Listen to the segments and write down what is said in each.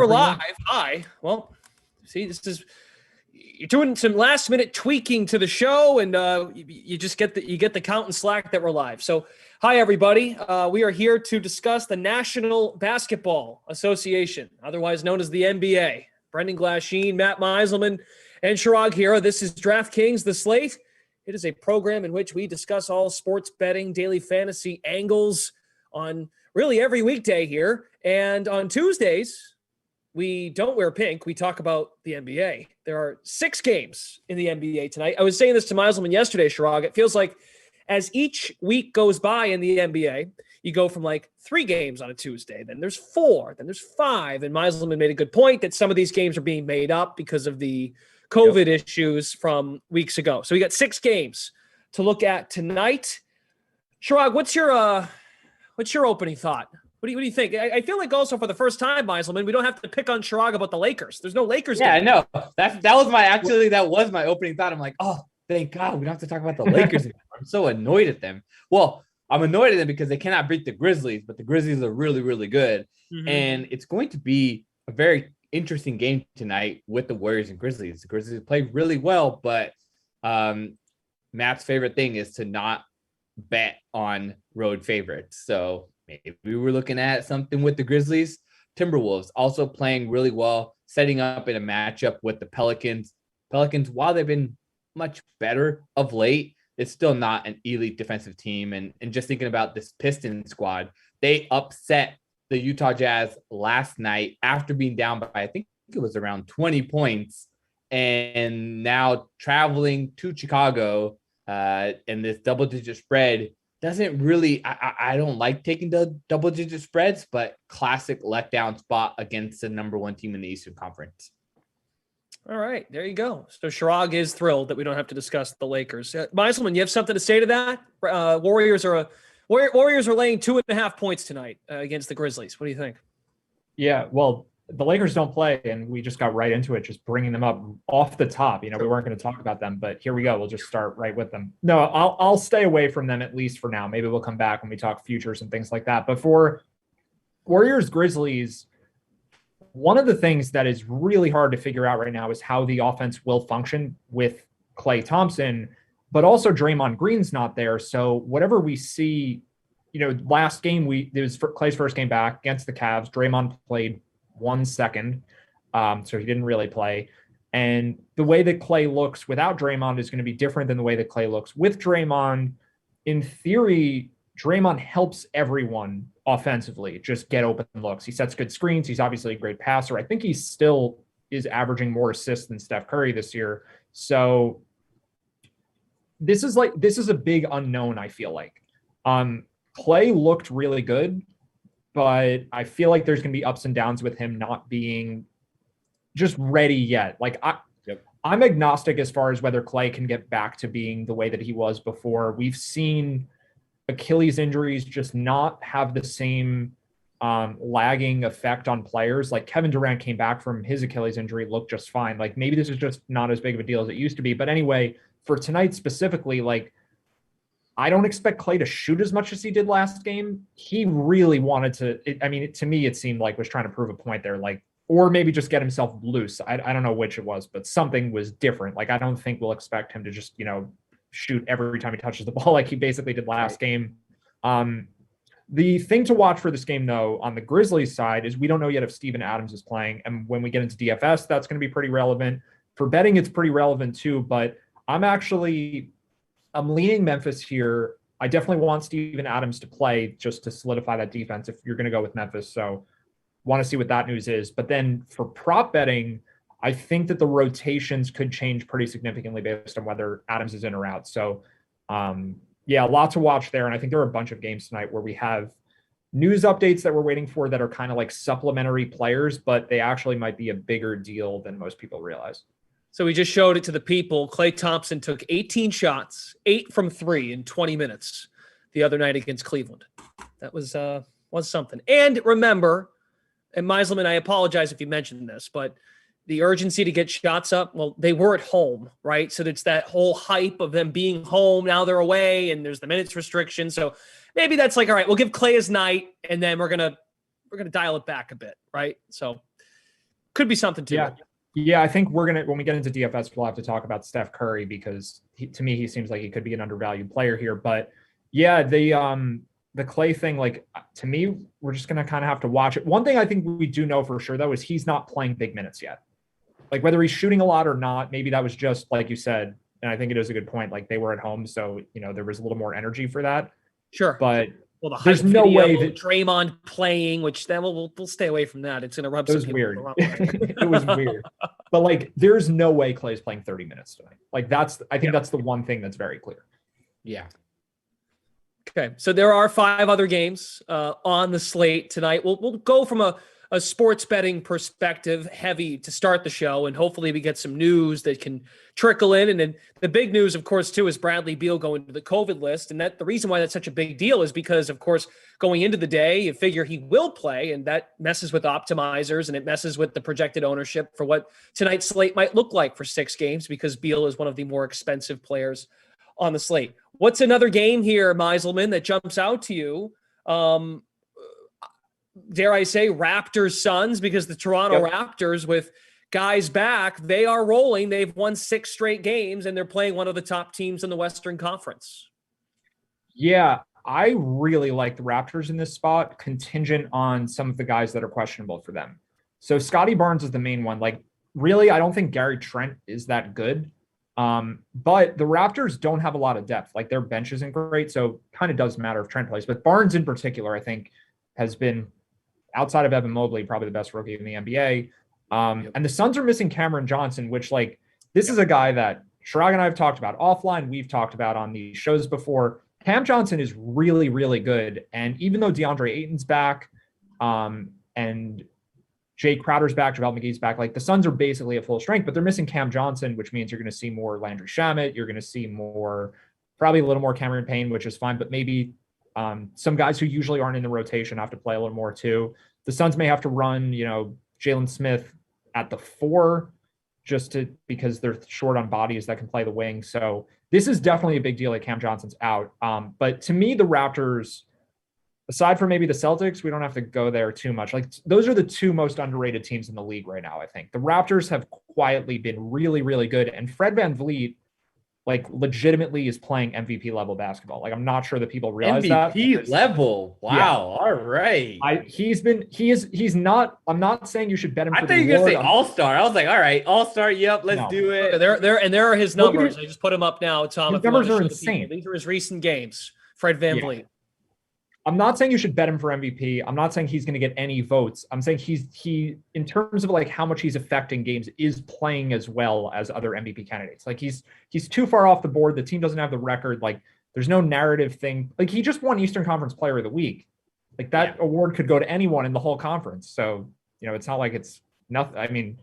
we're live. Hi. Well, see, you're doing some last minute tweaking to the show, and you just get the count and slack that we're live. So, hi everybody. We are here to discuss the National Basketball Association, otherwise known as the NBA. Brendan Glasheen, Matt Meiselman, and Chirag Hira. This is DraftKings, the Slate. It is a program in which we discuss all sports betting, daily fantasy angles on really every weekday here. And on Tuesdays, we don't wear pink. We talk about the NBA. There are 6 games in the NBA tonight. I was saying this to Meiselman yesterday, Chirag. It feels like as each week goes by in the NBA, you go from like 3 games on a Tuesday, then there's 4, then there's 5. And Meiselman made a good point that some of these games are being made up because of the COVID issues from weeks ago. So we got 6 games to look at tonight. Chirag, what's your opening thought? What do you think? I feel like also for the first time, Meiselman, we don't have to pick on Chirag about the Lakers. There's no Lakers game. Yeah, I know. That was my opening thought. I'm like, oh, thank God we don't have to talk about the Lakers anymore. I'm so annoyed at them. Well, I'm annoyed at them because they cannot beat the Grizzlies, but the Grizzlies are really, really good. Mm-hmm. And it's going to be a very interesting game tonight with the Warriors and Grizzlies. The Grizzlies play really well, but Matt's favorite thing is to not bet on road favorites. So maybe we were looking at something with the Grizzlies. Timberwolves also playing really well, setting up in a matchup with the Pelicans. Pelicans, while they've been much better of late, it's still not an elite defensive team. And just thinking about this Pistons squad, they upset the Utah Jazz last night after being down by, I think it was around 20 points. And now traveling to Chicago and this double-digit spread doesn't really, I don't like taking the double-digit spreads, but classic letdown spot against the number 1 team in the Eastern Conference. All right, there you go. So Chirag is thrilled that we don't have to discuss the Lakers. Meiselman, you have something to say to that? Warriors are laying 2.5 points tonight against the Grizzlies. What do you think? Yeah, well, the Lakers don't play, and we just got right into it, just bringing them up off the top. We weren't going to talk about them, but here we go. We'll just start right with them. No, I'll stay away from them at least for now. Maybe we'll come back when we talk futures and things like that. But for Warriors Grizzlies, one of the things that is really hard to figure out right now is how the offense will function with Klay Thompson, but also Draymond Green's not there. So whatever we see, last game, it was Klay's first game back against the Cavs. Draymond played 1 second, so he didn't really play. And the way that Klay looks without Draymond is going to be different than the way that Klay looks with Draymond. In theory, Draymond helps everyone offensively just get open looks. He sets good screens. He's obviously a great passer. I think he still is averaging more assists than Steph Curry this year. So this is a big unknown, I feel like. Klay looked really good, but I feel like there's going to be ups and downs with him not being just ready yet. I'm agnostic as far as whether Klay can get back to being the way that he was before. We've seen Achilles injuries just not have the same lagging effect on players. Like Kevin Durant came back from his Achilles injury, looked just fine. Like maybe this is just not as big of a deal as it used to be. But anyway, for tonight specifically, I don't expect Klay to shoot as much as he did last game. He really wanted to, to me, it seemed like was trying to prove a point there, or maybe just get himself loose. I don't know which it was, but something was different. I don't think we'll expect him to just, shoot every time he touches the ball like he basically did last game. The thing to watch for this game, though, on the Grizzlies side is we don't know yet if Steven Adams is playing. And when we get into DFS, that's going to be pretty relevant. For betting, it's pretty relevant too, but I'm leaning Memphis here. I definitely want Steven Adams to play just to solidify that defense if you're going to go with Memphis. So want to see what that news is. But then for prop betting, I think that the rotations could change pretty significantly based on whether Adams is in or out. So a lot to watch there. And I think there are a bunch of games tonight where we have news updates that we're waiting for that are kind of like supplementary players, but they actually might be a bigger deal than most people realize. So we just showed it to the people. Klay Thompson took 18 shots, 8 from 3 in 20 minutes the other night against Cleveland. That was something. And remember, and Meiselman, I apologize if you mentioned this, but the urgency to get shots up, well, they were at home, right? So it's that whole hype of them being home. Now they're away, and there's the minutes restriction. So maybe that's all right, we'll give Klay his night, and then we're gonna dial it back a bit, right? So could be something to Yeah. it. Yeah, I think when we get into DFS, we'll have to talk about Steph Curry because to me, he seems like he could be an undervalued player here. But yeah, the Clay thing, like to me, we're just going to kind of have to watch it. One thing I think we do know for sure, though, is he's not playing big minutes yet. Like whether he's shooting a lot or not, maybe that was just like you said, and I think it is a good point. Like they were at home, so there was a little more energy for that. Sure. But well, there's no way that Draymond playing, which then we'll stay away from that. It's going to rub. It was weird. It was weird. But like, there's no way Clay's playing 30 minutes tonight. Like I think that's the one thing that's very clear. Yeah. Okay, so there are 5 other games on the slate tonight. We'll go from a sports betting perspective heavy to start the show, and hopefully we get some news that can trickle in. And then the big news, of course, too, is Bradley Beal going to the COVID list. And that the reason why that's such a big deal is because, of course, going into the day, you figure he will play, and that messes with optimizers and it messes with the projected ownership for what tonight's slate might look like for 6 games, because Beal is one of the more expensive players on the slate. What's another game here, Meiselman, that jumps out to you? Dare I say Raptors Suns, because the Toronto Raptors, with guys back, they are rolling. They've won 6 straight games and they're playing one of the top teams in the Western Conference. Yeah, I really like the Raptors in this spot, contingent on some of the guys that are questionable for them. So Scotty Barnes is the main one. Like, really, I don't think Gary Trent is that good. But the Raptors don't have a lot of depth. Like their bench isn't great, so kind of does matter if Trent plays. But Barnes in particular, I think, has been, outside of Evan Mobley, probably the best rookie in the NBA. And the Suns are missing Cameron Johnson, which this is a guy that Chirag and I have talked about offline. We've talked about on these shows before. Cam Johnson is really, really good. And even though DeAndre Ayton's back, and Jay Crowder's back, JaVale McGee's back, like the Suns are basically at full strength, but they're missing Cam Johnson, which means you're going to see more Landry Shamet. You're going to see probably a little more Cameron Payne, which is fine, but maybe some guys who usually aren't in the rotation have to play a little more too. The Suns may have to run, Jalen Smith at the 4 because they're short on bodies that can play the wing. So this is definitely a big deal that Cam Johnson's out. But to me, the Raptors, aside from maybe the Celtics, we don't have to go there too much. Like those are the 2 most underrated teams in the league right now, I think. The Raptors have quietly been really, really good. And Fred VanVleet, legitimately is playing MVP level basketball. Like I'm not sure that people realize MVP level. Wow. Yeah. All right. I'm not saying you should bet him. I thought you were going to say all-star. I was like, all right, all-star. Yep. Let's do it. There are his numbers. I just put them up now, Tom. His numbers are insane. These are his recent games. Fred VanVleet. Yeah. I'm not saying you should bet him for MVP. I'm not saying he's going to get any votes. I'm saying he in terms of how much he's affecting games, is playing as well as other MVP candidates. Like he's too far off the board. The team doesn't have the record. Like there's no narrative thing. Like he just won Eastern Conference Player of the Week. Like that award could go to anyone in the whole conference. So, it's not like it's nothing. I mean,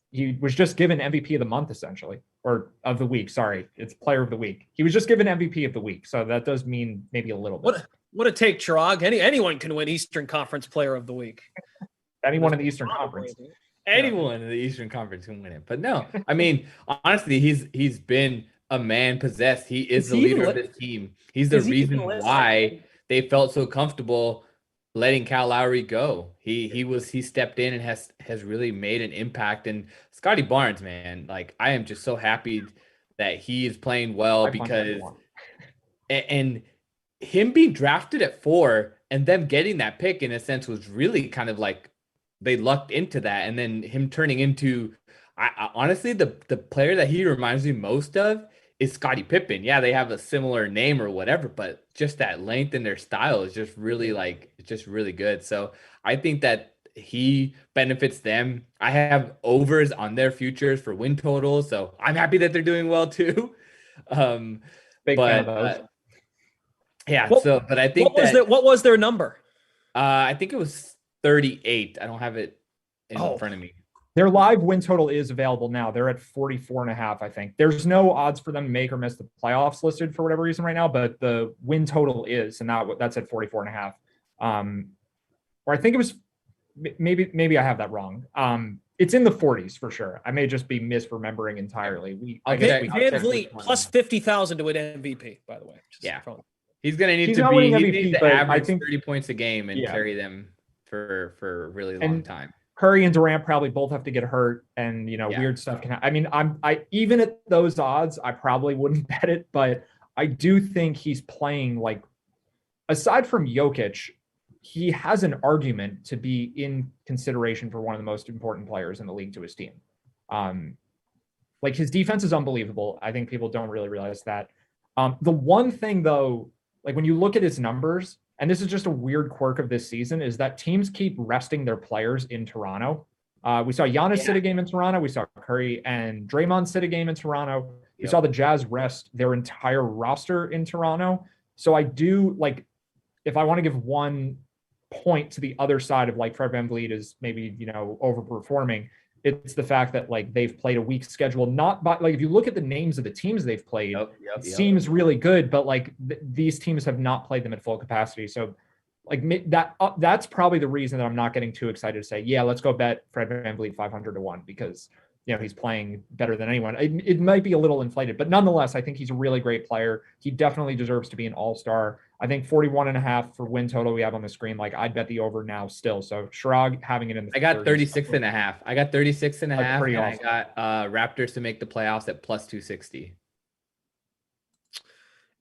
he was just given MVP of the month essentially, or of the week. Sorry. It's Player of the Week. He was just given MVP of the week. So that does mean maybe a little bit. What a take, Chirag. Anyone can win Eastern Conference Player of the Week. Anyone in the Eastern Conference. Anyone in the Eastern Conference can win it. But no, I mean, honestly, he's been a man possessed. He is the leader of this team. He's the reason why they felt so comfortable letting Kyle Lowry go. He stepped in and has really made an impact. And Scotty Barnes, man, I am just so happy that he is playing well because and him being drafted at 4 and them getting that pick in a sense was really kind of they lucked into that. And then him turning into, I honestly, the player that he reminds me most of is Scottie Pippen. Yeah, they have a similar name or whatever, but just that length in their style is just really it's just really good. So I think that he benefits them. I have overs on their futures for win totals, so I'm happy that they're doing well too. Big fan of those. Yeah. But I think what was their number? I think it was 38. I don't have it in front of me. Their live win total is available now. They're at 44.5, I think. There's no odds for them to make or miss the playoffs listed for whatever reason right now, but the win total is, and that's at 44.5. Or I think it was maybe I have that wrong. It's in the 40s for sure. I may just be misremembering entirely. VanVleet plus 50,000 to win MVP, by the way. He's going to need to average 30 points a game and carry them for a really long time. Curry and Durant probably both have to get hurt, and weird stuff can happen. I mean, I even at those odds, I probably wouldn't bet it, but I do think he's playing like, aside from Jokic, he has an argument to be in consideration for one of the most important players in the league to his team. Like his defense is unbelievable. I think people don't really realize that. The one thing though, like when you look at his numbers, and this is just a weird quirk of this season, is that teams keep resting their players in Toronto. We saw Giannis sit a game in Toronto. We saw Curry and Draymond sit a game in Toronto. We saw the Jazz rest their entire roster in Toronto. So I do like, if I want to give one point to the other side of like Fred VanVleet is maybe, overperforming, it's the fact that like they've played a weak schedule, not by like, if you look at the names of the teams they've played, it seems really good, but like these teams have not played them at full capacity. So like that's probably the reason that I'm not getting too excited to say, yeah, let's go bet Fred VanVleet 500-1 because he's playing better than anyone. It might be a little inflated, but nonetheless, I think he's a really great player. He definitely deserves to be an all-star. I think 41.5 for win total we have on the screen. Like I'd bet the over now still. So Chirag having it in the I got 36.5. I got 36.5, and awesome. I got Raptors to make the playoffs at plus 260.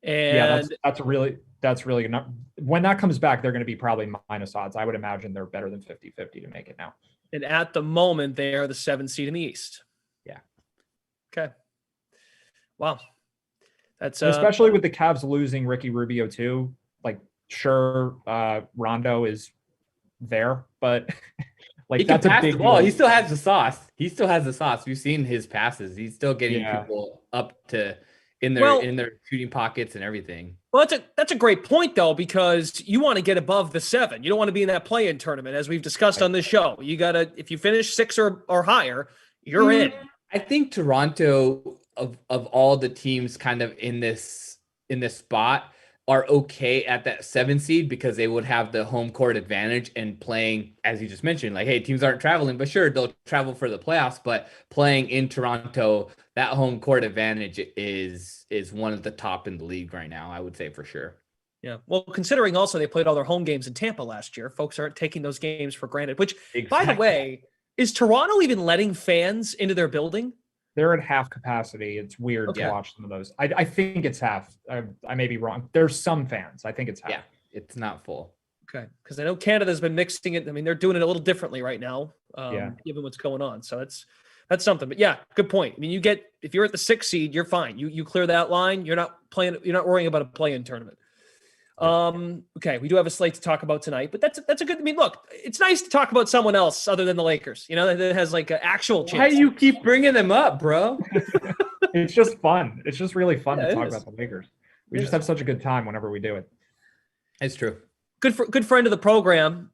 And that's really good. When that comes back, they're going to be probably minus odds. I would imagine they're better than 50-50 to make it now. And at the moment, they are the 7th seed in the East. Yeah. Okay. Wow. That's especially with the Cavs losing Ricky Rubio too. Like, sure, Rondo is there, but like he that's can a pass big the ball. deal. He still has the sauce. We've seen his passes. He's still getting people up to in their shooting pockets and everything. Well, that's a great point though, because you want to get above the 7. You don't want to be in that play-in tournament, as we've discussed on this show. You gotta, if you finish 6 or higher, you're in. I think Toronto of all the teams kind of in this spot are okay at that 7 seed because they would have the home court advantage and playing, as you just mentioned, like, hey, teams aren't traveling, but sure, they'll travel for the playoffs, but playing in Toronto, that home court advantage is one of the top in the league right now, I would say for sure. Yeah. Well, considering also they played all their home games in Tampa last year, folks aren't taking those games for granted, which, by the way, is Toronto even letting fans into their building? They're at half capacity. It's weird to watch some of those. I think it's half. I may be wrong. There's some fans. I think it's half. Yeah, it's not full. Okay. Because I know Canada's been mixing it. I mean, they're doing it a little differently right now, given what's going on. So that's something. But yeah, good point. I mean, if you're at the 6th seed, you're fine. You clear that line. You're not worrying about a play-in tournament. Okay, we do have a slate to talk about tonight, but that's a good. I mean, look, it's nice to talk about someone else other than the Lakers. That has like an actual chance. Why do you keep bringing them up, bro? It's just fun. It's just really fun to talk about the Lakers. We just have such a good time whenever we do it. It's true. Good friend of the program.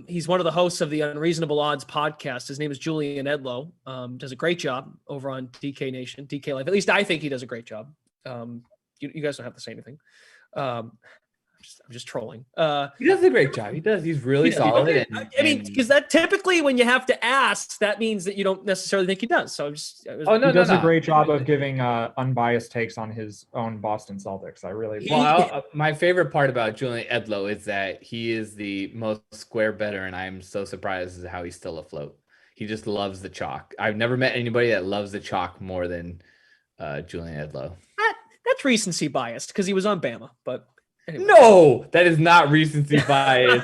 He's one of the hosts of the Unreasonable Odds podcast. His name is Julian Edlow. Does a great job over on DK Nation, DK Life. At least I think he does a great job. You guys don't have to say anything. I'm just trolling. He does a great job. He does. He's really solid. I mean, because that typically when you have to ask, that means that you don't necessarily think he does. So he does a great job of giving unbiased takes on his own Boston Celtics. My favorite part about Julian Edlow is that he is the most square bettor, and I'm so surprised at how he's still afloat. He just loves the chalk. I've never met anybody that loves the chalk more than Julian Edlow. That's recency biased because he was on Bama, but. Anyway. No, that is not recency bias.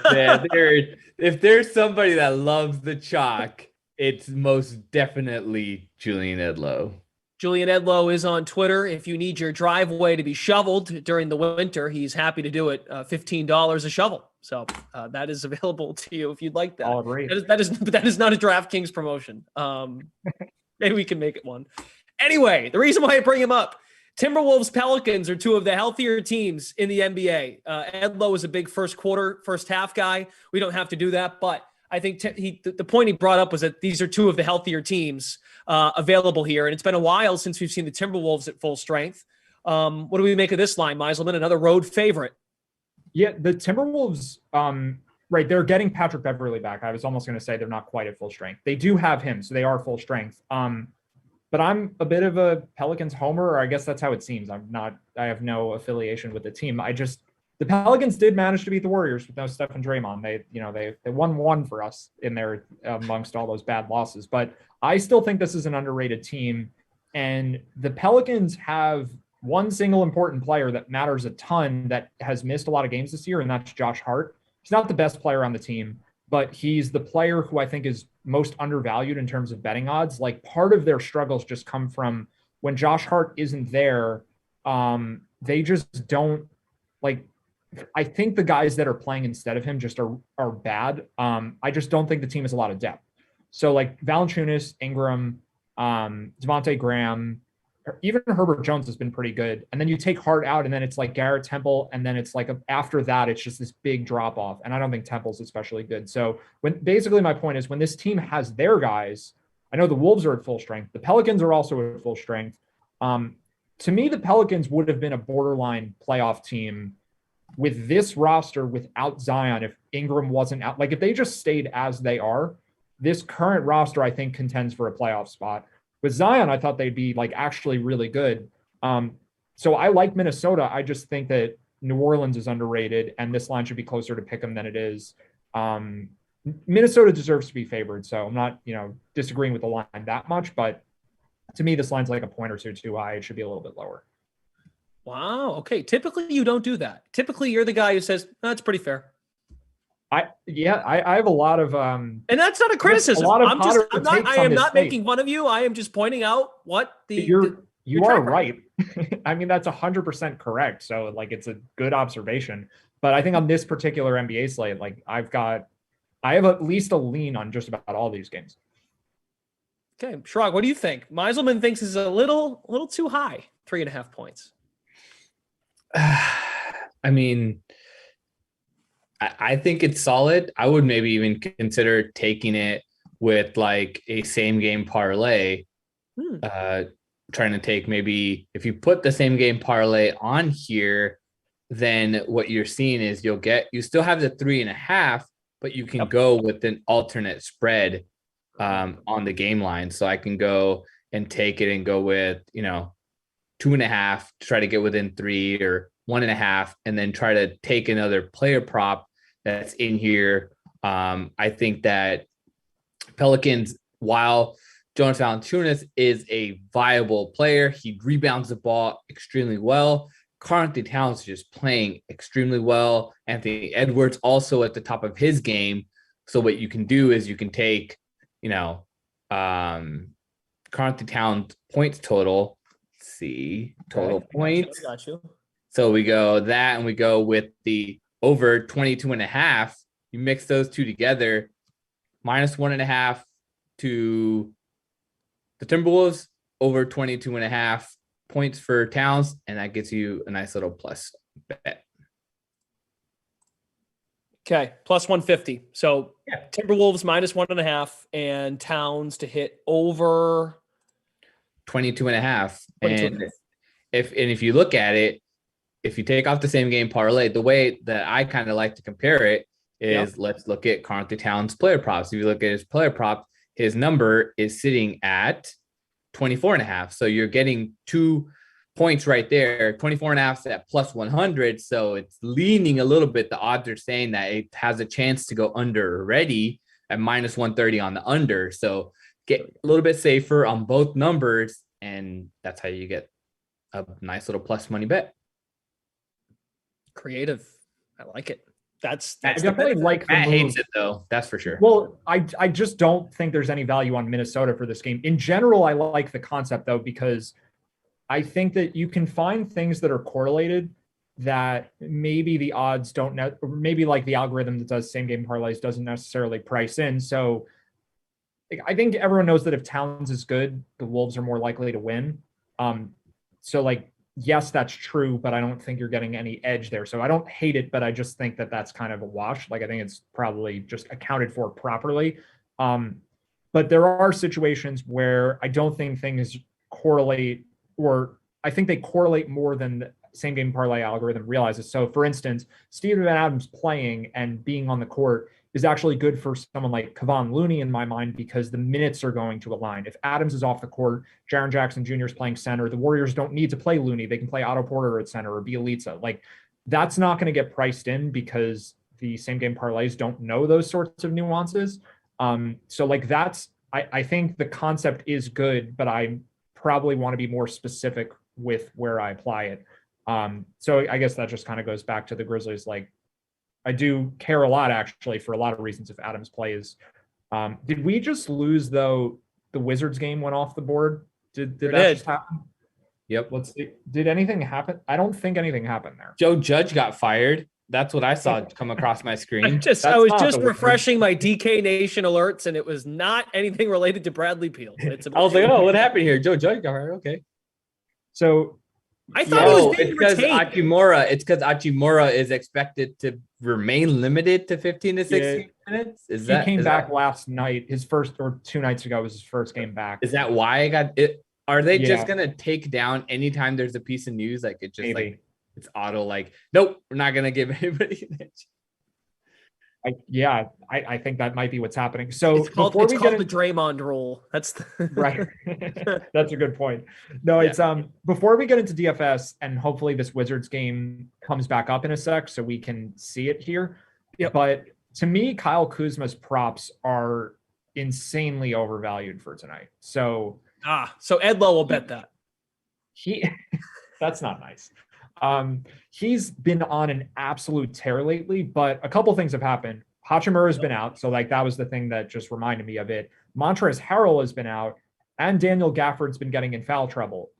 If there's somebody that loves the chalk, it's most definitely Julian Edlow. Julian Edlow is on Twitter. If you need your driveway to be shoveled during the winter, he's happy to do it. $15 a shovel. So that is available to you if you'd like that. I'll agree. That is not a DraftKings promotion. Maybe we can make it one. Anyway, the reason why I bring him up. Timberwolves, Pelicans are two of the healthier teams in the NBA. Edlow is a big first half guy. We don't have to do that, but I think the point he brought up was that these are two of the healthier teams available here, and it's been a while since we've seen the Timberwolves at full strength. What do we make of this line, Meiselman? Another road favorite. Yeah, the Timberwolves, right, they're getting Patrick Beverley back. I was almost going to say they're not quite at full strength. They do have him, so they are full strength. But I'm a bit of a Pelicans homer, or I guess that's how it seems. I have no affiliation with the team. the Pelicans did manage to beat the Warriors with no Steph and Draymond. They won one for us in there amongst all those bad losses. But I still think this is an underrated team. And the Pelicans have one single important player that matters a ton that has missed a lot of games this year, and that's Josh Hart. He's not the best player on the team, but he's the player who I think is most undervalued in terms of betting odds. Like, part of their struggles just come from when Josh Hart isn't there. They just don't, like, I think the guys that are playing instead of him just are bad. I just don't think the team has a lot of depth. So like Valanciunas, Ingram, Devontae Graham, even Herbert Jones has been pretty good. And then you take Hart out, and then it's like Garrett Temple, and then it's like after that, it's just this big drop off. And I don't think Temple's especially good. So basically my point is, when this team has their guys, I know the Wolves are at full strength. The Pelicans are also at full strength. To me, the Pelicans would have been a borderline playoff team with this roster without Zion if Ingram wasn't out. Like, if they just stayed as they are, this current roster, I think, contends for a playoff spot. With Zion, I thought they'd be like actually really good. So I like Minnesota. I just think that New Orleans is underrated, and this line should be closer to pick them than it is. Minnesota deserves to be favored, so I'm not, disagreeing with the line that much, but to me, this line's like a point or two too high. It should be a little bit lower. Wow. Okay. Typically, you don't do that. Typically, you're the guy who says, "That's pretty fair." I have a lot of and that's not a criticism. I am not making fun of you. I am just pointing out what you are right. I mean, that's 100% correct. So like, it's a good observation. But I think on this particular NBA slate, like I have at least a lean on just about all these games. Okay, Chirag, what do you think? Meiselman thinks is a little too high, 3.5 points. I mean, I think it's solid. I would maybe even consider taking it with like a same game parlay. Trying to take, maybe if you put the same game parlay on here, then what you're seeing is you still have the 3.5, but you can go with an alternate spread on the game line. So I can go and take it and go with 2.5 to try to get within 3, or 1.5, and then try to take another player prop that's in here. I think that Pelicans, while Jonas Valanciunas is a viable player, he rebounds the ball extremely well. Karl-Anthony Towns is just playing extremely well. Anthony Edwards also at the top of his game. So what you can do is you can take, Karl-Anthony Towns points total. Let's see, total points. Got you. So we go that, and we go with the over 22.5. You mix those two together, -1.5 to the Timberwolves, over 22.5 points for Towns, and that gets you a nice little plus bet. Okay, plus 150. So Timberwolves -1.5, and Towns to hit over 22.5. And if you look at it, if you take off the same game parlay, the way that I kind of like to compare it is, let's look at Karl-Anthony Towns player props. If you look at his player prop, his number is sitting at 24.5. So you're getting 2 points right there. 24.5 is at plus 100. So it's leaning a little bit. The odds are saying that it has a chance to go under already at -130 on the under. So get a little bit safer on both numbers, and that's how you get a nice little plus money bet. Creative. I like it. That's I definitely like the Matt move. hates it though. That's for sure. Well, I just don't think there's any value on Minnesota for this game. In general, I like the concept though, because I think that you can find things that are correlated that maybe the odds don't know, or maybe like the algorithm that does same game parlays doesn't necessarily price in. So I think everyone knows that if Towns is good, the Wolves are more likely to win. So like, yes, that's true, but I don't think you're getting any edge there. So I don't hate it, but I just think that that's kind of a wash. Like, I think it's probably just accounted for properly. But there are situations where I don't think things correlate, or I think they correlate more than the same game parlay algorithm realizes. So for instance, Steven Adams playing and being on the court is actually good for someone like Kevon Looney in my mind, because the minutes are going to align. If Adams is off the court, Jaren Jackson Jr. is playing center, the Warriors don't need to play Looney. They can play Otto Porter at center or Bielitsa. Like, That's not going to get priced in because the same game parlays don't know those sorts of nuances. So like I think the concept is good, but I probably want to be more specific with where I apply it. So I guess that just kind of goes back to the Grizzlies. Like, I do care a lot, actually, for a lot of reasons if Adams plays. Did we just lose, though, the Wizards game went off the board? Did that just happen? Yep. Let's see. Did anything happen? I don't think anything happened there. Joe Judge got fired. That's what I saw come across my screen. I was just refreshing my DK Nation alerts, and it was not anything related to Bradley Beal. I was like, oh, what happened here? Joe Judge got fired. Okay. So I thought he was being because retained. It's because Achimura is expected to remain limited to 15 to 16 minutes. He came back last night. His first, or 2 nights ago, was his first game back. Is that why I got it? Are they just gonna take down anytime there's a piece of news? Like it just Maybe. like it's auto. Like nope, we're not gonna give anybody an edge. I think that might be what's happening. So it's called the Draymond rule. That's right. That's a good point. No, it's before we get into DFS, and hopefully this Wizards game comes back up in a sec so we can see it here. Yep. But to me, Kyle Kuzma's props are insanely overvalued for tonight. So Ed Lowe will bet that. That's not nice. He's been on an absolute tear lately, but a couple things have happened. Hachimura's been out, so like that was the thing that just reminded me of it. Montrezl Harrell has been out, and Daniel Gafford's been getting in foul trouble.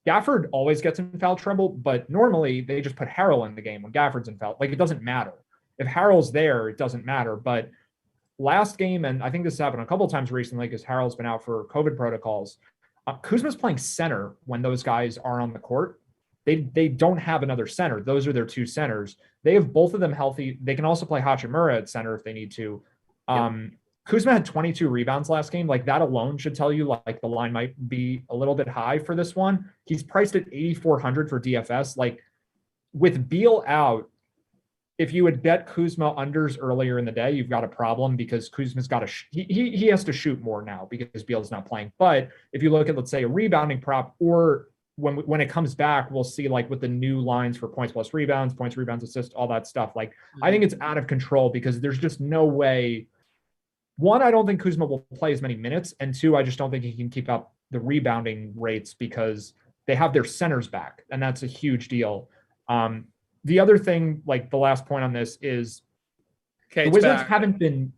Gafford always gets in foul trouble, but normally they just put Harrell in the game when Gafford's in foul. Like it doesn't matter. If Harrell's there, it doesn't matter. But last game, and I think this happened a couple of times recently because Harrell's been out for COVID protocols, Kuzma's playing center when those guys are on the court. They don't have another center. Those are their 2 centers. They have both of them healthy. They can also play Hachimura at center if they need to. Kuzma had 22 rebounds last game. Like that alone should tell you like the line might be a little bit high for this one. He's priced at 8,400 for DFS. Like with Beal out, if you had bet Kuzma unders earlier in the day, you've got a problem because Kuzma's got he has to shoot more now because Beal's not playing. But if you look at, let's say, a rebounding prop, or when it comes back, we'll see like with the new lines for points plus rebounds, assists, all that stuff. Like I think it's out of control because there's just no way. One, I don't think Kuzma will play as many minutes, and 2, I just don't think he can keep up the rebounding rates because they have their centers back, and that's a huge deal. The other thing, like the last point on this is the Wizards haven't been.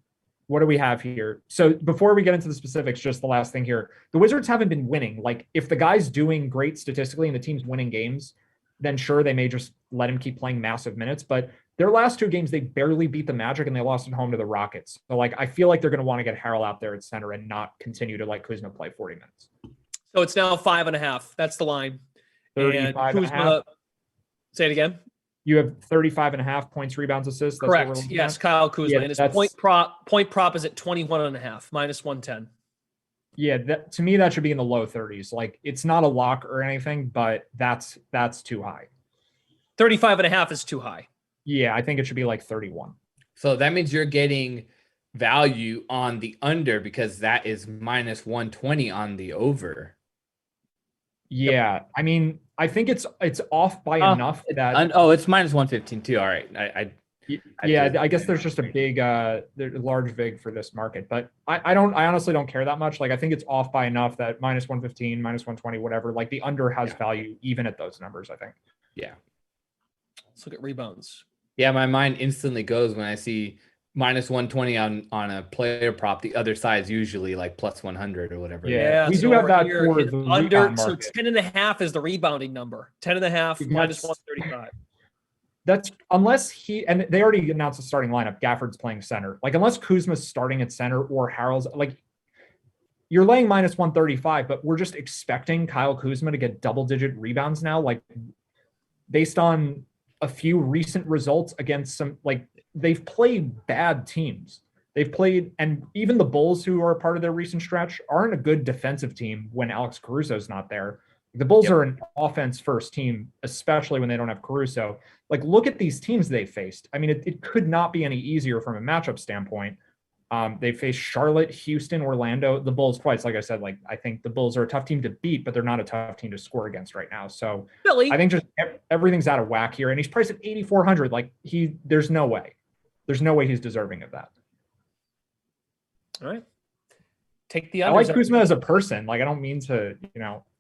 What do we have here? So before we get into the specifics, just the last thing here, the Wizards haven't been winning. Like if the guy's doing great statistically and the team's winning games, then sure, they may just let him keep playing massive minutes. But their last 2 games, they barely beat the Magic and they lost at home to the Rockets. So like, I feel like they're going to want to get Harrell out there at center and not continue to let Kuzma play 40 minutes. So it's now 5.5. That's the line. 35.5. Say it again. You have 35.5 points, rebounds, assists. That's correct. Yes, at? Kyle Kuzma. And his point prop is at 21.5, minus 110. Yeah, to me, that should be in the low 30s. Like, it's not a lock or anything, but that's too high. 35.5 is too high. Yeah, I think it should be like 31. So that means you're getting value on the under because that is minus 120 on the over. Yeah, I mean, I think it's off by enough that it's minus 115 too. All right, I guess there's just a big large vig for this market, but I honestly don't care that much. Like I think it's off by enough that minus 115, minus 120, whatever. Like the under has value even at those numbers. I think. Yeah. Let's look at rebounds. Yeah, my mind instantly goes when I see minus 120 on a player prop. The other side is usually like plus 100 or whatever. Yeah, we do have that for the under. So 10.5 is the rebounding number. 10.5 minus 135. That's unless and they already announced the starting lineup. Gafford's playing center. Like unless Kuzma's starting at center or Harrell's, like you're laying minus 135, but we're just expecting Kyle Kuzma to get double-digit rebounds now. Like based on a few recent results against some, like they've played bad teams. They've played, and even the Bulls, who are part of their recent stretch, aren't a good defensive team when Alex Caruso's not there. The Bulls are an offense-first team, especially when they don't have Caruso. Like, look at these teams they faced. I mean, it could not be any easier from a matchup standpoint. They faced Charlotte, Houston, Orlando, the Bulls twice. Like I said, like I think the Bulls are a tough team to beat, but they're not a tough team to score against right now. So Philly. I think just everything's out of whack here, and he's priced at 8,400. Like there's no way he's deserving of that. All right. Take the I like Kuzma as a person. Like I don't mean to,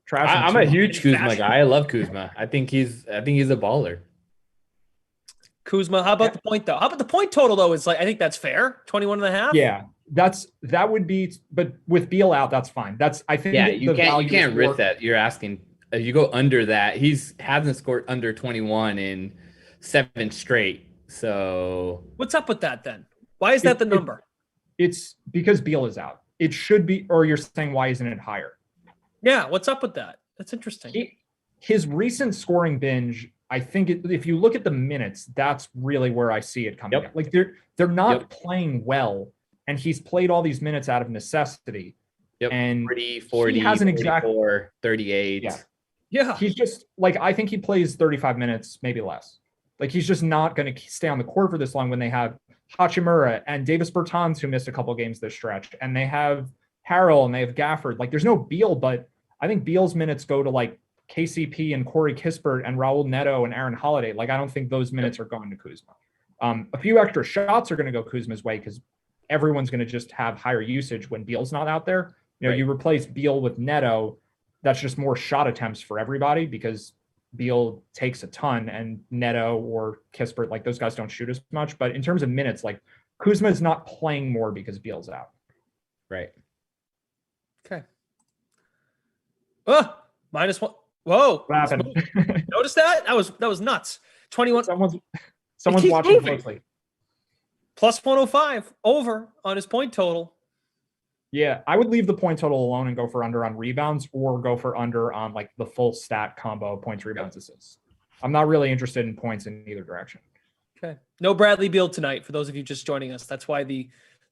trash him. I'm a huge Kuzma guy. I love Kuzma. I think he's a baller. Kuzma, how about the point though? How about the point total though? Is like I think that's fair. 21.5. Yeah, that would be, but with Beal out, that's fine. I think you can't risk that. You're asking you go under that. He's hasn't scored under 21 in 7 straight. So what's up with that then? Why is that the number? It's because Beal is out. It should be, or you're saying why isn't it higher? Yeah, what's up with that? That's interesting. His recent scoring binge, I think if you look at the minutes, that's really where I see it coming. Up. Like they're not playing well, and he's played all these minutes out of necessity. And 40, 40, he hasn't 44, 38. Yeah. He's just like, I think he plays 35 minutes, maybe less. Like he's just not going to stay on the court for this long when they have Hachimura and Davis Bertans, who missed a couple games this stretch, and they have Harrell and they have Gafford. Like there's no Beal, but I think Beal's minutes go to like KCP and Corey Kispert and Raul Neto and Aaron Holiday. Like I don't think those minutes are going to Kuzma. A few extra shots are going to go Kuzma's way because everyone's going to just have higher usage when Beal's not out there. You replace Beal with Neto, that's just more shot attempts for everybody because Beal takes a ton and Neto or Kispert, like those guys don't shoot as much. But in terms of minutes, like Kuzma is not playing more because Beal's out. Right. Okay. Oh, -1. Whoa. What happened? Notice that? That was nuts. 21. Someone's watching closely. Plus 105 over on his point total. Yeah, I would leave the point total alone and go for under on rebounds or go for under on like the full stat combo points, rebounds, assists. I'm not really interested in points in either direction. Okay. No Bradley Beal tonight for those of you just joining us. That's why the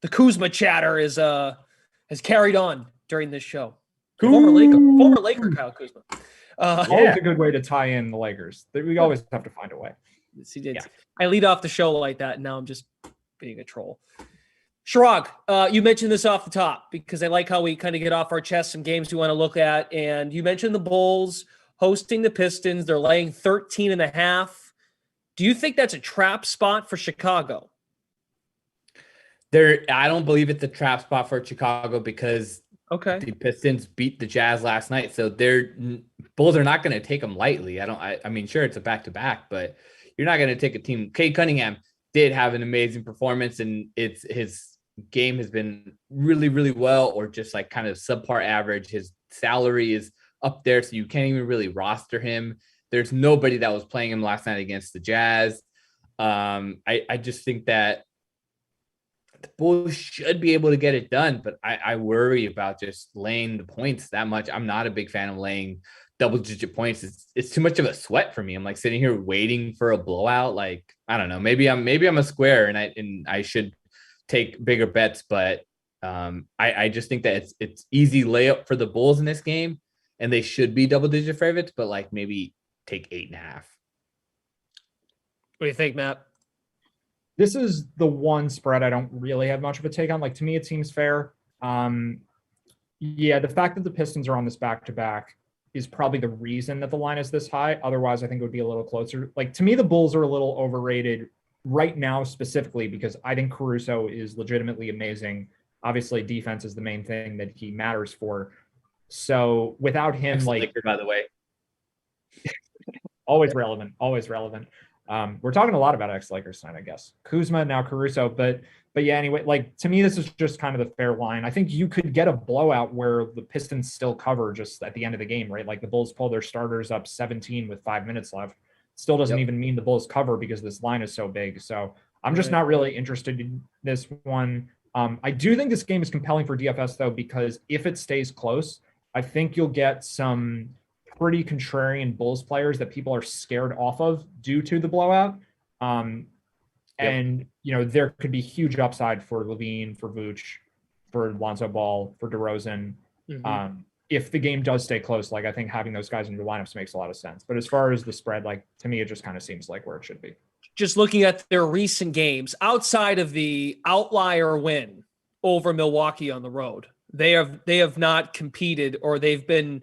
Kuzma chatter is has carried on during this show. Former Laker Kyle Kuzma. Always a good way to tie in the Lakers. We always have to find a way. Yes, he did. Yeah. I lead off the show like that, and now I'm just being a troll. Chirag, you mentioned this off the top because I like how we kind of get off our chest some games we want to look at. And you mentioned the Bulls hosting the Pistons. They're laying 13.5. Do you think that's a trap spot for Chicago? I don't believe it's a trap spot for Chicago because the Pistons beat the Jazz last night. So Bulls are not going to take them lightly. I mean, sure, it's a back-to-back, but you're not going to take a team. Cade Cunningham did have an amazing performance, and his game has been really, really well, or just like kind of subpar average. His salary is up there, so you can't even really roster him. There's nobody that was playing him last night against the Jazz. I just think that the Bulls should be able to get it done, but I worry about just laying the points that much. I'm not a big fan of laying double-digit points. It's too much of a sweat for me. I'm like sitting here waiting for a blowout. Like I don't know. Maybe I'm a square, and I should take bigger bets, but I just think that it's easy layup for the Bulls in this game, and they should be double-digit favorites, but like maybe take 8.5. What do you think, Matt? This is the one spread I don't really have much of a take on. Like to me, it seems fair. The fact that the Pistons are on this back-to-back is probably the reason that the line is this high. Otherwise, I think it would be a little closer. Like to me, the Bulls are a little overrated right now specifically because I think Caruso is legitimately amazing. Obviously, defense is the main thing that he matters for. So without him, Laker, by the way, always relevant. We're talking a lot about ex-Lakers tonight, I guess. Kuzma, now Caruso, but yeah, anyway, like to me, this is just kind of the fair line. I think you could get a blowout where the Pistons still cover just at the end of the game, right? Like the Bulls pull their starters up 17 with 5 minutes left. Still doesn't even mean the Bulls cover because this line is so big. So I'm just not really interested in this one. I do think this game is compelling for DFS though, because if it stays close, I think you'll get some pretty contrarian Bulls players that people are scared off of due to the blowout. And, there could be huge upside for Levine, for Vooch, for Lonzo Ball, for DeRozan. If the game does stay close, like I think having those guys in your lineups makes a lot of sense. But as far as the spread, like to me, it just kind of seems like where it should be. Just looking at their recent games outside of the outlier win over Milwaukee on the road. They have not competed, or they've been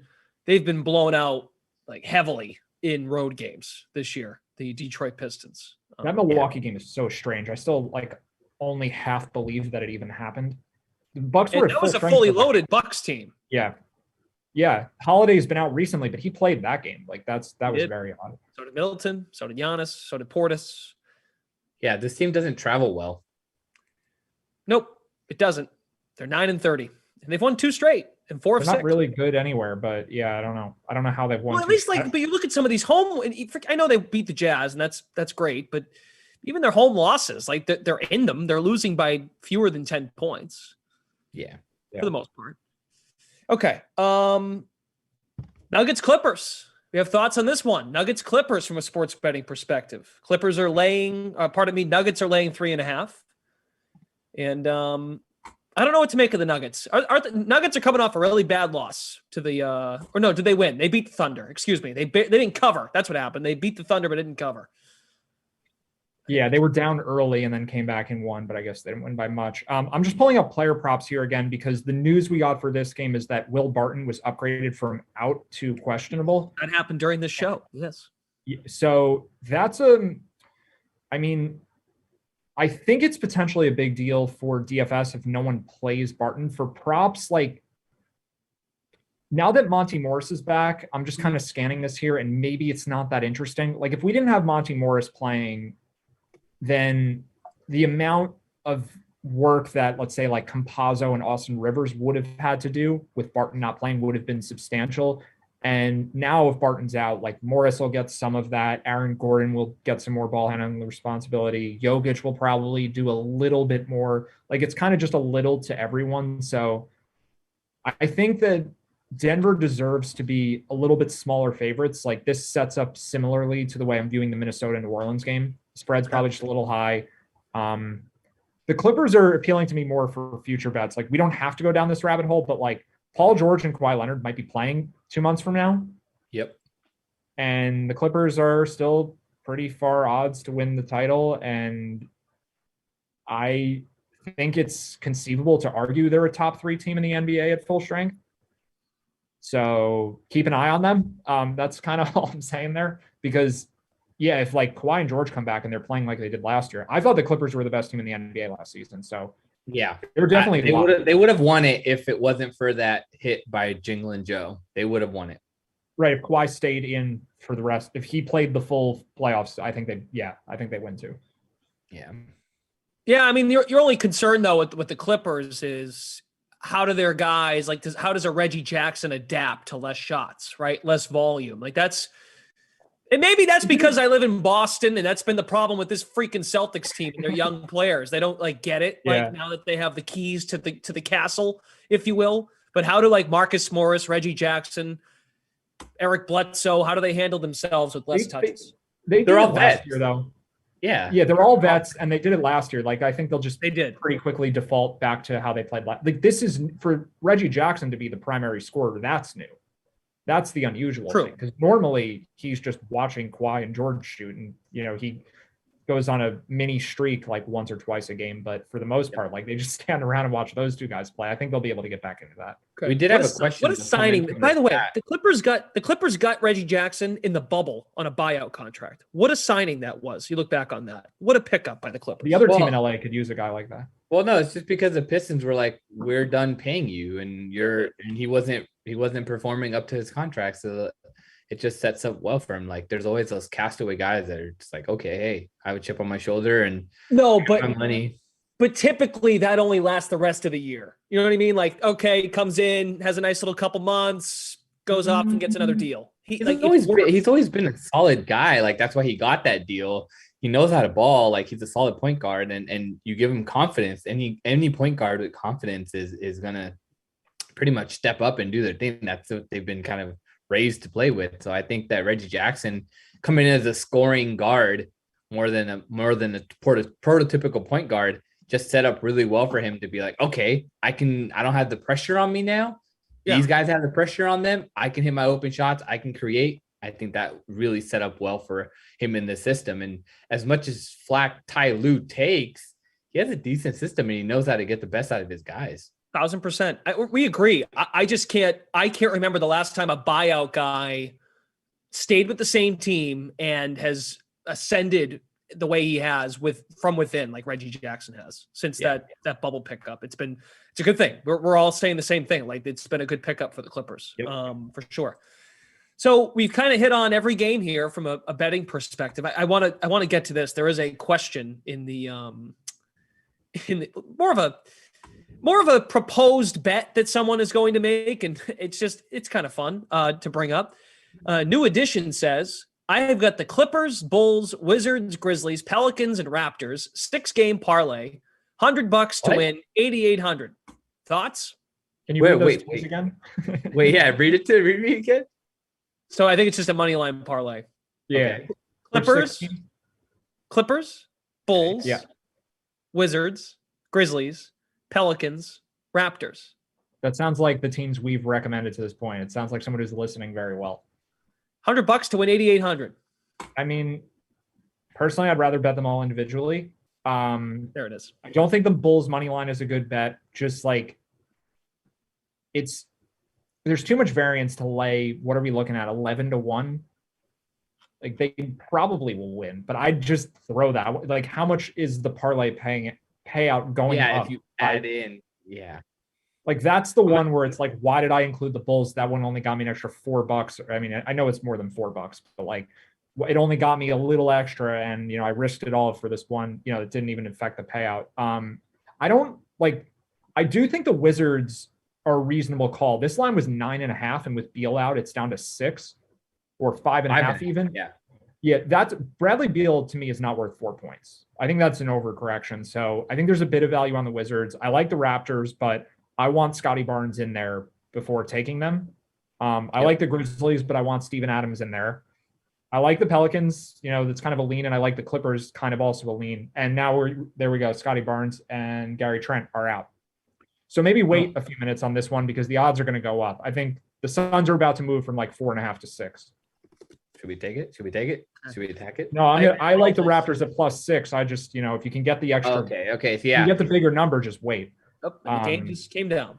blown out like heavily in road games this year. The Detroit Pistons. That Milwaukee game is so strange. I still only half believe that it even happened. The Bucks were that was a fully loaded Bucks team. Yeah. Yeah. Holiday's been out recently, but he played that game. That was very odd. So did Middleton, so did Giannis, so did Portis. Yeah, this team doesn't travel well. Nope, it doesn't. They're 9-30, and they've won 2 straight and 4 of 6. Not really good anywhere, but yeah, I don't know. I don't know how they've won. Well, at least but you look at some of these home. I know they beat the Jazz, and that's great, but even their home losses, they're in them. They're losing by fewer than 10 points. Yeah, for the most part. Okay. Nuggets Clippers. We have thoughts on this one. Nuggets Clippers from a sports betting perspective. Nuggets are laying 3.5. And I don't know what to make of the Nuggets. The Nuggets are coming off a really bad loss to did they win? They beat the Thunder. Excuse me. They didn't cover. That's what happened. They beat the Thunder but didn't cover. Yeah, they were down early and then came back and won, but I guess they didn't win by much. I'm just pulling up player props here again because the news we got for this game is that Will Barton was upgraded from out to questionable. That happened during this show. Yes. So that's I think it's potentially a big deal for DFS if no one plays Barton. For props, now that Monty Morris is back, I'm just kind of scanning this here, and maybe it's not that interesting. If we didn't have Monty Morris playing, then the amount of work that, let's say, Campazzo and Austin Rivers would have had to do with Barton not playing would have been substantial. And now if Barton's out, Morris will get some of that. Aaron Gordon will get some more ball handling responsibility. Jokic will probably do a little bit more. It's kind of just a little to everyone. So I think that Denver deserves to be a little bit smaller favorites. This sets up similarly to the way I'm viewing the Minnesota and New Orleans game. Spread's probably just a little high. The Clippers are appealing to me more for future bets. We don't have to go down this rabbit hole, but Paul George and Kawhi Leonard might be playing 2 months from now. Yep. And the Clippers are still pretty far odds to win the title. And I think it's conceivable to argue they're a top 3 team in the NBA at full strength. So keep an eye on them. That's kind of all I'm saying there, because yeah, if Kawhi and George come back and they're playing like they did last year, I thought the Clippers were the best team in the NBA last season. So yeah, they're definitely they would have won it if it wasn't for that hit by Jingle Joe. They would have won it. Right. If Kawhi stayed in for the rest, if he played the full playoffs, I think they win too. Yeah. Yeah. I mean, your only concern though with the Clippers is how do their guys how does a Reggie Jackson adapt to less shots, right? Less volume. And maybe that's because I live in Boston, and that's been the problem with this freaking Celtics team and their young players. They don't get it now that they have the keys to the castle, if you will. But how do Marcus Morris, Reggie Jackson, Eric Bledsoe, how do they handle themselves with less touches? They're all vets here, though. Yeah, they're all vets, and they did it last year. I think they did pretty quickly default back to how they played last. This is for Reggie Jackson to be the primary scorer. That's new. That's the unusual thing, because normally he's just watching Kawhi and George shoot, and he goes on a mini streak once or twice a game. But for the most part, they just stand around and watch those two guys play. I think they'll be able to get back into that. Okay. We did have a question. What a signing! By the way, the Clippers got Reggie Jackson in the bubble on a buyout contract. What a signing that was! You look back on that. What a pickup by the Clippers. The other team in LA could use a guy like that. Well, no, it's just because the Pistons were we're done paying you, and he wasn't performing up to his contract, so it just sets up well for him. There's always those castaway guys that are just okay, hey, I have a chip on my shoulder and money. But typically that only lasts the rest of the year. You know what I mean? Okay, comes in, has a nice little couple months, goes off and gets another deal. He's always been a solid guy. That's why he got that deal. He knows how to ball. He's a solid point guard, and you give him confidence. Any point guard with confidence is gonna pretty much step up and do their thing. That's what they've been kind of raised to play with. So I think that Reggie Jackson coming in as a scoring guard more than a prototypical point guard just set up really well for him to be okay, I don't have the pressure on me now. Yeah. These guys have the pressure on them. I can hit my open shots. I can create. I think that really set up well for him in the system. And as much as flack Ty Lue takes, he has a decent system and he knows how to get the best out of his guys. 1,000%. We agree. I just can't remember the last time a buyout guy stayed with the same team and has ascended the way he has from within, like Reggie Jackson has since that bubble pickup. It's a good thing. We're all saying the same thing. Like, it's been a good pickup for the Clippers, for sure. So we've kind of hit on every game here from a betting perspective. I want to get to this. There is a question in the more of a proposed bet that someone is going to make, and it's kind of fun to bring up. New Edition says, I have got the Clippers, Bulls, Wizards, Grizzlies, Pelicans, and Raptors 6-game parlay, $100 to win 8,800. Thoughts? Can you read those teams again? Read me again. So I think it's just a money line parlay. Yeah. Okay. Clippers, Bulls, Wizards, Grizzlies, Pelicans, Raptors. That sounds like the teams we've recommended to this point. It sounds like someone who's listening very well. $100 to win 8,800. I mean, personally, I'd rather bet them all individually. There it is. I don't think the Bulls money line is a good bet. Just like there's too much variance to lay. What are we looking at? 11-1. Like, they probably will win, but I'd just throw that. Like, how much is the parlay payout going up? Yeah, if you add in, Like, that's the one where it's like, why did I include the Bulls? That one only got me an extra $4. I mean, I know it's more than $4, but like, it only got me a little extra, and I risked it all for this one. It didn't even affect the payout. I do think the Wizards are a reasonable call. This line was 9.5, and with Beal out, it's down to 6 or 5.5 even. That's Bradley Beal to me is not worth 4 points. I think that's an overcorrection. So I think there's a bit of value on the Wizards. I like the Raptors, but I want Scotty Barnes in there before taking them. I like the Grizzlies, but I want Steven Adams in there. I like the Pelicans, that's kind of a lean, and I like the Clippers, kind of also a lean. And now there we go. Scotty Barnes and Gary Trent are out. So maybe wait a few minutes on this one because the odds are going to go up. I think the Suns are about to move from like 4.5 to 6. Should we take it? Should we attack it? No, I like the Raptors at +6. I just, if you can get the extra, okay. So you get the bigger number, just wait. Oh, the game just came down.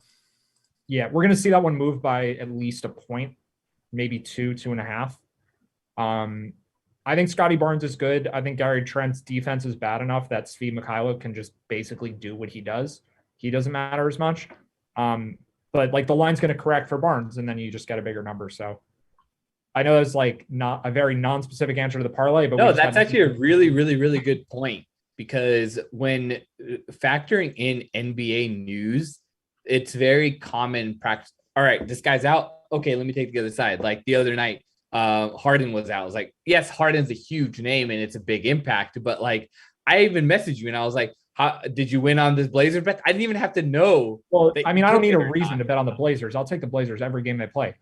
Yeah, we're going to see that one move by at least a point, maybe 2.5. I think Scotty Barnes is good. I think Gary Trent's defense is bad enough that Svi Mikhailov can just basically do what he does. He doesn't matter as much. But like, the line's going to correct for Barnes, and then you just get a bigger number. So I know that's like not a very non-specific answer to the parlay, but no, that's actually a really, really, really good point, because when factoring in NBA news, it's very common practice. All right, this guy's out. Okay, let me take the other side. Like the other night, Harden was out. I was like, yes, Harden's a huge name and it's a big impact, but like, I even messaged you and I was like, how did you win on this Blazers bet? I didn't even have to know. Well, I mean, I don't need a reason to bet on the Blazers. I'll take the Blazers every game they play.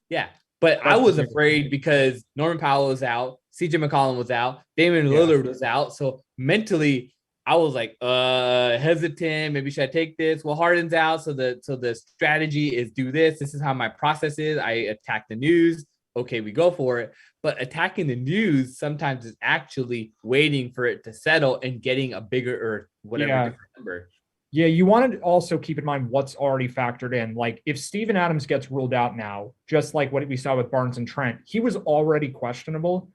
Yeah, but I was afraid because Norman Powell was out, CJ McCollum was out, Damian Lillard was out. So mentally, I was like, hesitant. Maybe should I take this? Well, Harden's out, so the strategy is do this. This is how my process is. I attack the news. Okay, we go for it. But attacking the news sometimes is actually waiting for it to settle and getting a bigger or whatever number. Yeah, you want to also keep in mind what's already factored in. Like, if Steven Adams gets ruled out now, just like what we saw with Barnes and Trent, he was already questionable,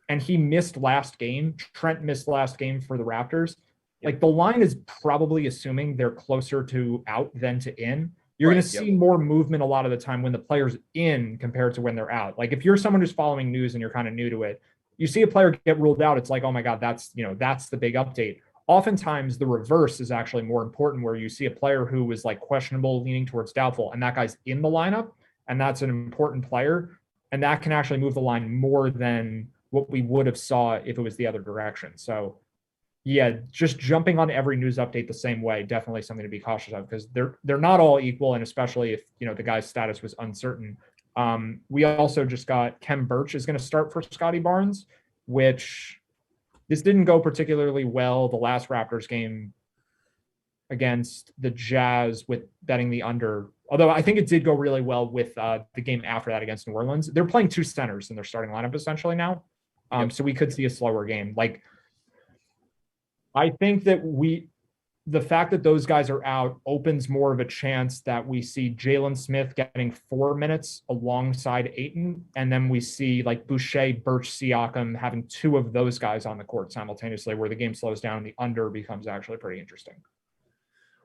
and he missed last game. Trent missed last game for the Raptors. Like, the line is probably assuming they're closer to out than to in. You're going to see more movement a lot of the time when the player's in compared to when they're out. Like, if you're someone who's following news and you're kind of new to it, you see a player get ruled out, it's like, oh my God, that's the big update. Oftentimes the reverse is actually more important, where you see a player who was like questionable, leaning towards doubtful, and that guy's in the lineup, and that's an important player. And that can actually move the line more than what we would have saw if it was the other direction. So yeah, just jumping on every news update the same way, definitely something to be cautious of, because they're not all equal, and especially if the guy's status was uncertain. We also just got Khem Birch is going to start for Scotty Barnes, which this didn't go particularly well the last Raptors game against the Jazz with betting the under. Although I think it did go really well with the game after that against New Orleans. They're playing two centers in their starting lineup essentially now. So we could see a slower game. Like, I think that the fact that those guys are out opens more of a chance that we see Jalen Smith getting 4 minutes alongside Ayton. And then we see like Boucher, Birch, Siakam having 2 of those guys on the court simultaneously, where the game slows down and the under becomes actually pretty interesting.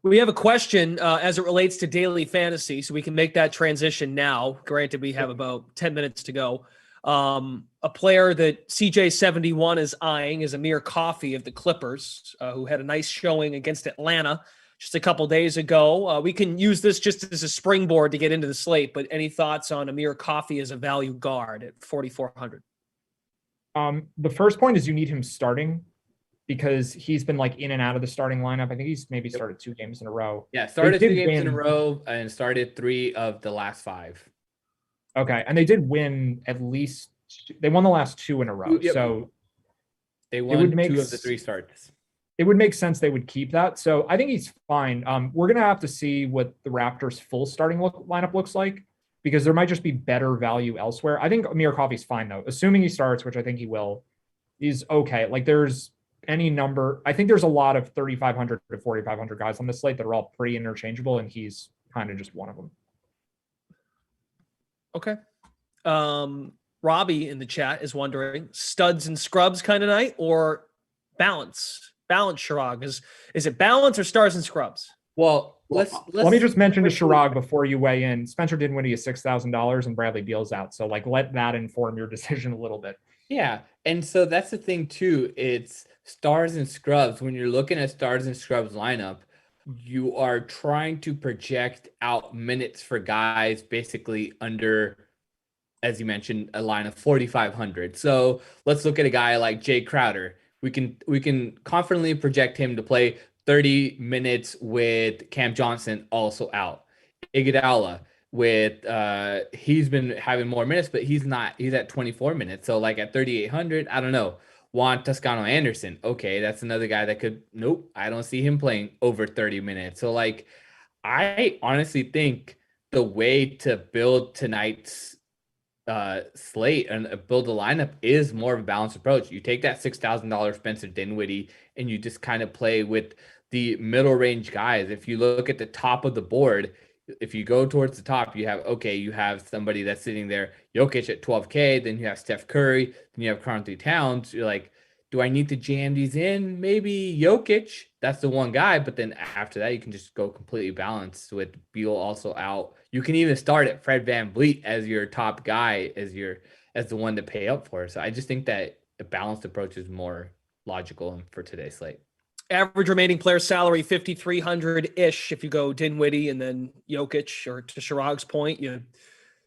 We have a question as it relates to daily fantasy, so we can make that transition now. Granted, we have about 10 minutes to go. A player that CJ71 is eyeing is Amir Coffey of the Clippers, who had a nice showing against Atlanta just a couple days ago. We can use this just as a springboard to get into the slate, but any thoughts on Amir Coffey as a value guard at 4,400? The first point is you need him starting, because he's been like in and out of the starting lineup. I think he's maybe started 2 games in a row. Yeah, started 2 games in a row and started 3 of the last 5. Okay, and they did win at least. They won the last 2 in a row, Yep. so they won 2 of the 3 starts. It would make sense they would keep that. So I think he's fine. We're gonna have to see what the Raptors' full starting lineup looks like, because there might just be better value elsewhere. I think Amir Coffey's fine though, assuming he starts, which I think he will. He's okay. Like there's any number. I think there's a lot of 3,500 to 4,500 guys on this slate that are all pretty interchangeable, and he's kind of just one of them. Okay. Robbie in the chat is wondering, studs and scrubs kind of night or balance? Balance, Chirag. Is it balance or stars and scrubs? Well, let me just mention to Chirag before you weigh in, Spencer Dinwiddie is $6,000 and Bradley Beal's out. So like, let that inform your decision a little bit. Yeah. And so that's the thing too. It's stars and scrubs. When you're looking at stars and scrubs lineup, you are trying to project out minutes for guys basically under, as you mentioned, a line of 4,500. So let's look at a guy like Jay Crowder. We can confidently project him to play 30 minutes with Cam Johnson also out. Iguodala with he's been having more minutes, but he's at 24 minutes. So like at 3,800, I don't know. Juan Toscano Anderson. Okay, that's another guy that could, nope, I don't see him playing over 30 minutes. So like, I honestly think the way to build tonight's slate and build a lineup is more of a balanced approach. You take that $6,000 Spencer Dinwiddie and you just kind of play with the middle range guys. If you look at the top of the board, if you go towards the top, you have somebody that's sitting there, Jokic at 12K, then you have Steph Curry, then you have Karl Anthony Towns. You're like, do I need to jam these in? Maybe Jokic, that's the one guy, but then after that, you can just go completely balanced with Beal also out. You can even start at Fred VanVleet as your top guy, as the one to pay up for. So I just think that a balanced approach is more logical for today's slate. Average remaining player salary 5,300-ish if you go Dinwiddie and then Jokic, or to Chirag's point, you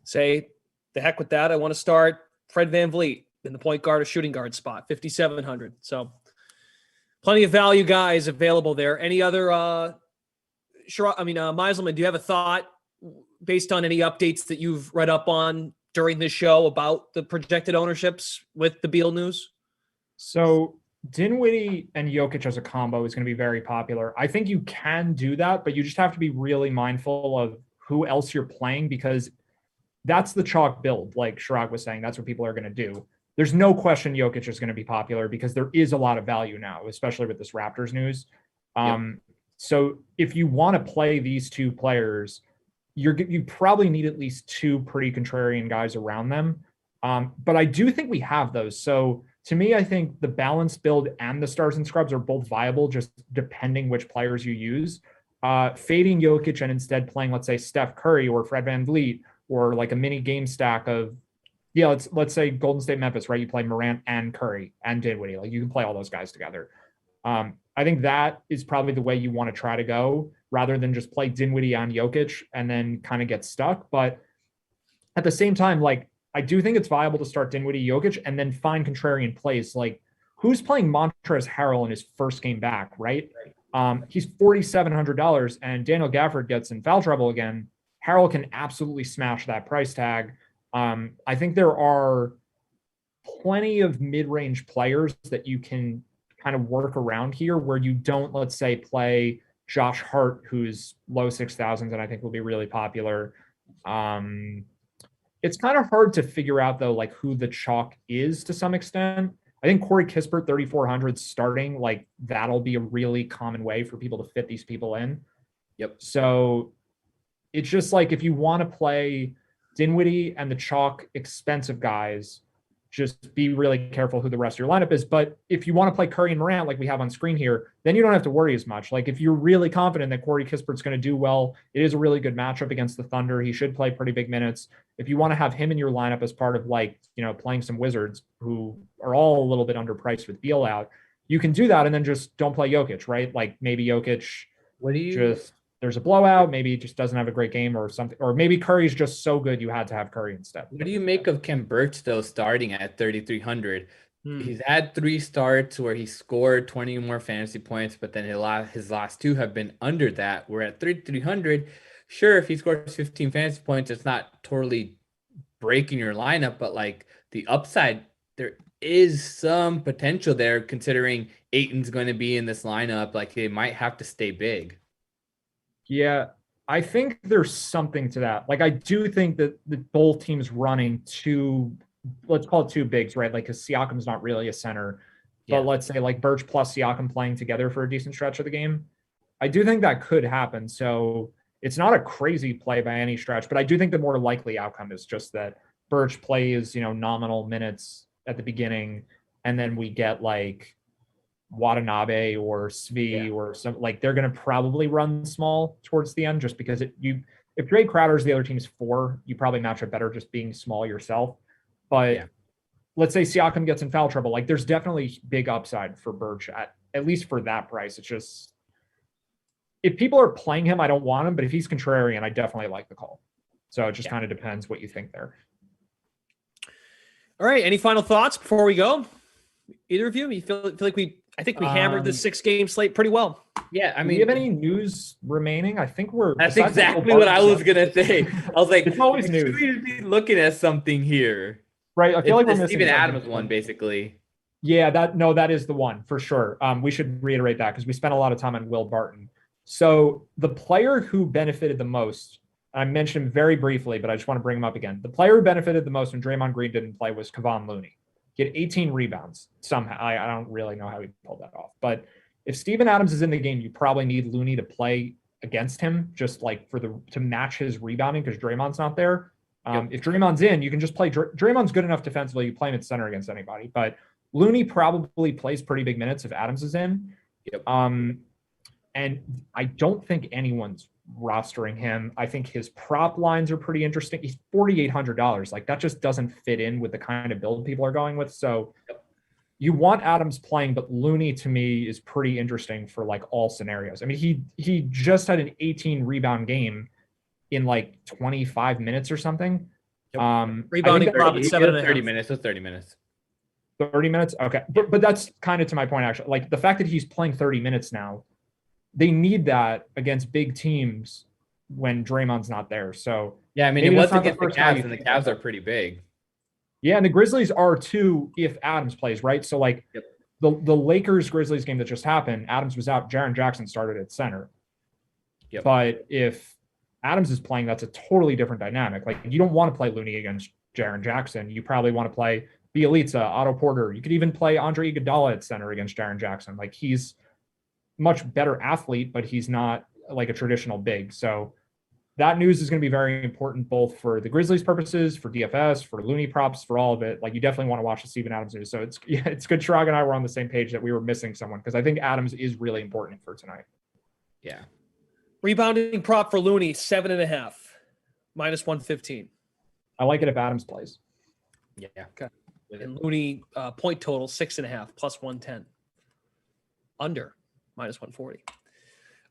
say, the heck with that. I want to start Fred VanVleet in the point guard or shooting guard spot, 5,700. So plenty of value guys available there. Any other Meiselman, do you have a thought based on any updates that you've read up on during this show about the projected ownerships with the Beal news? So Dinwiddie and Jokic as a combo is going to be very popular. I think you can do that, but you just have to be really mindful of who else you're playing, because that's the chalk build. Like Chirag was saying, that's what people are going to do. There's no question Jokic is going to be popular because there is a lot of value now, especially with this Raptors news. So if you want to play these 2 players, you probably need at least 2 pretty contrarian guys around them. But I do think we have those. So to me, I think the balanced build and the stars and scrubs are both viable, just depending which players you use. Fading Jokic and instead playing, let's say, Steph Curry or Fred VanVleet, or like a mini game stack of, let's say Golden State Memphis, right? You play Morant and Curry and Dinwiddie. Like you can play all those guys together. I think that is probably the way you want to try to go, rather than just play Dinwiddie on Jokic and then kind of get stuck. But at the same time, like, I do think it's viable to start Dinwiddie, Jokic, and then find contrarian plays. Like, who's playing Montrezl Harrell in his first game back, right? He's $4,700, and Daniel Gafford gets in foul trouble again. Harrell can absolutely smash that price tag. I think there are plenty of mid-range players that you can kind of work around here, where you don't, let's say, play Josh Hart, who's low 6,000s, and I think will be really popular. It's kind of hard to figure out, though, like who the chalk is to some extent, I think Corey Kispert 3,400 starting, like that'll be a really common way for people to fit these people in. Yep. So it's just like if you want to play Dinwiddie and the chalk expensive guys, just be really careful who the rest of your lineup is. But if you want to play Curry and Morant like we have on screen here, then you don't have to worry as much. Like if you're really confident that Corey Kispert's going to do well, it is a really good matchup against the Thunder. He should play pretty big minutes. If you want to have him in your lineup as part of like, playing some Wizards who are all a little bit underpriced with Beal out, you can do that and then just don't play Jokic, right? Like maybe Jokic there's a blowout, maybe he just doesn't have a great game or something, or maybe Curry's just so good you had to have Curry instead. What do you make of Kem Birch though starting at 3,300? He's had 3 starts where he scored 20 more fantasy points, but then his last 2 have been under that. We're at 3,300. Sure, if he scores 15 fantasy points, it's not totally breaking your lineup, but like the upside, there is some potential there considering Ayton's going to be in this lineup. Like they might have to stay big. Yeah, I think there's something to that. Like I do think that both teams running 2, let's call it 2 bigs, right? Like because Siakam's not really a center, but let's say like Birch plus Siakam playing together for a decent stretch of the game. I do think that could happen. So it's not a crazy play by any stretch, but I do think the more likely outcome is just that Birch plays, nominal minutes at the beginning, and then we get like Watanabe or Svi or some, like they're going to probably run small towards the end just because if Jay Crowder's the other team's 4, you probably match up better just being small yourself. But let's say Siakam gets in foul trouble, like there's definitely big upside for Birch at least for that price. It's just if people are playing him, I don't want him, but if he's contrarian, I definitely like the call. So it just kind of depends what you think there. All right. Any final thoughts before we go? Either of you? You feel like I think we hammered the 6-game slate pretty well. Yeah, I mean, do we have any news remaining? I think that's exactly what I was gonna say. I was like, it's always news. Should we be looking at something here? Right. I feel like we're missing Steven Adams one, basically. Yeah, that is the one for sure. We should reiterate that because we spent a lot of time on Will Barton. So the player who benefited the most, I mentioned him very briefly, but I just want to bring him up again. The player who benefited the most when Draymond Green didn't play was Kevon Looney. He had 18 rebounds somehow. I don't really know how he pulled that off. But if Steven Adams is in the game, you probably need Looney to play against him, just like to match his rebounding because Draymond's not there. If Draymond's in, you can just play. Draymond's good enough defensively. You play him at center against anybody. But Looney probably plays pretty big minutes if Adams is in. And I don't think anyone's rostering him. I think his prop lines are pretty interesting. He's $4,800. Like that just doesn't fit in with the kind of build people are going with. So you want Adams playing, but Looney to me is pretty interesting for like all scenarios. I mean, he just had an 18 rebound game in like 25 minutes or something. Rebounding prop at 30 minutes. That's 30 minutes. 30 minutes. Okay. But that's kind of to my point, actually. Like the fact that he's playing 30 minutes now, they need that against big teams when Draymond's not there. So yeah, I mean, it was against the Cavs, and the Cavs are pretty big. Yeah, and the Grizzlies are too if Adams plays, right? So like the Lakers-Grizzlies game that just happened, Adams was out, Jaren Jackson started at center. But if Adams is playing, that's a totally different dynamic. Like you don't want to play Looney against Jaren Jackson. You probably want to play Bielitsa, Otto Porter. You could even play Andre Iguodala at center against Jaren Jackson. Like he's much better athlete, but he's not like a traditional big. So that news is going to be very important both for the Grizzlies purposes, for DFS, for Looney props, for all of it. Like you definitely want to watch the Steven Adams news. So it's good Chirag and I were on the same page that we were missing someone because I think Adams is really important for tonight. Yeah. Rebounding prop for Looney, 7.5, -115. I like it if Adams plays. Yeah. Okay. And Looney point total 6.5 +110. Under -140.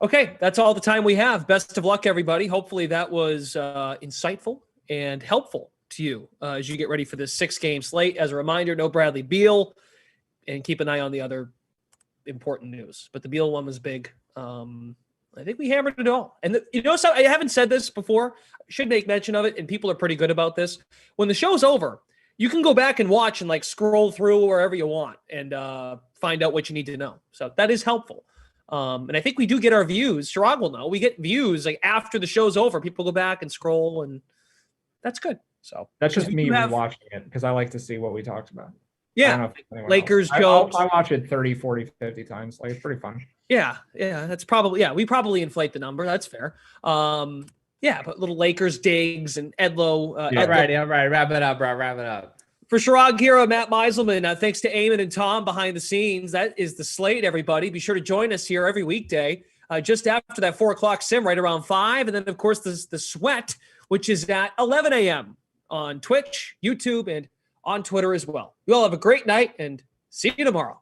Okay, that's all the time we have. Best of luck, everybody. Hopefully that was insightful and helpful to you as you get ready for this 6-game slate. As a reminder, no Bradley Beal, and keep an eye on the other important news. But the Beal one was big. I think we hammered it all. And so I haven't said this before. I should make mention of it, and people are pretty good about this. When the show's over, you can go back and watch and like scroll through wherever you want and find out what you need to know. So that is helpful. And I think we do get our views. Chirag will know. We get views like after the show's over. People go back and scroll, and that's good. So that's just me rewatching it because I like to see what we talked about. I don't know Yeah. if anyone Lakers else. jokes. I watch it 30, 40, 50 times. Like, it's pretty fun. Yeah. That's probably, we probably inflate the number. That's fair. But little Lakers digs and Edlo. All right. Wrap it up, bro. Wrap it up. For Chirag, Hira, Matt Meiselman, thanks to Eamon and Tom behind the scenes. That is the Slate, everybody. Be sure to join us here every weekday, just after that 4 o'clock sim, right around 5. And then, of course, the Sweat, which is at 11 a.m. on Twitch, YouTube, and on Twitter as well. You all have a great night, and see you tomorrow.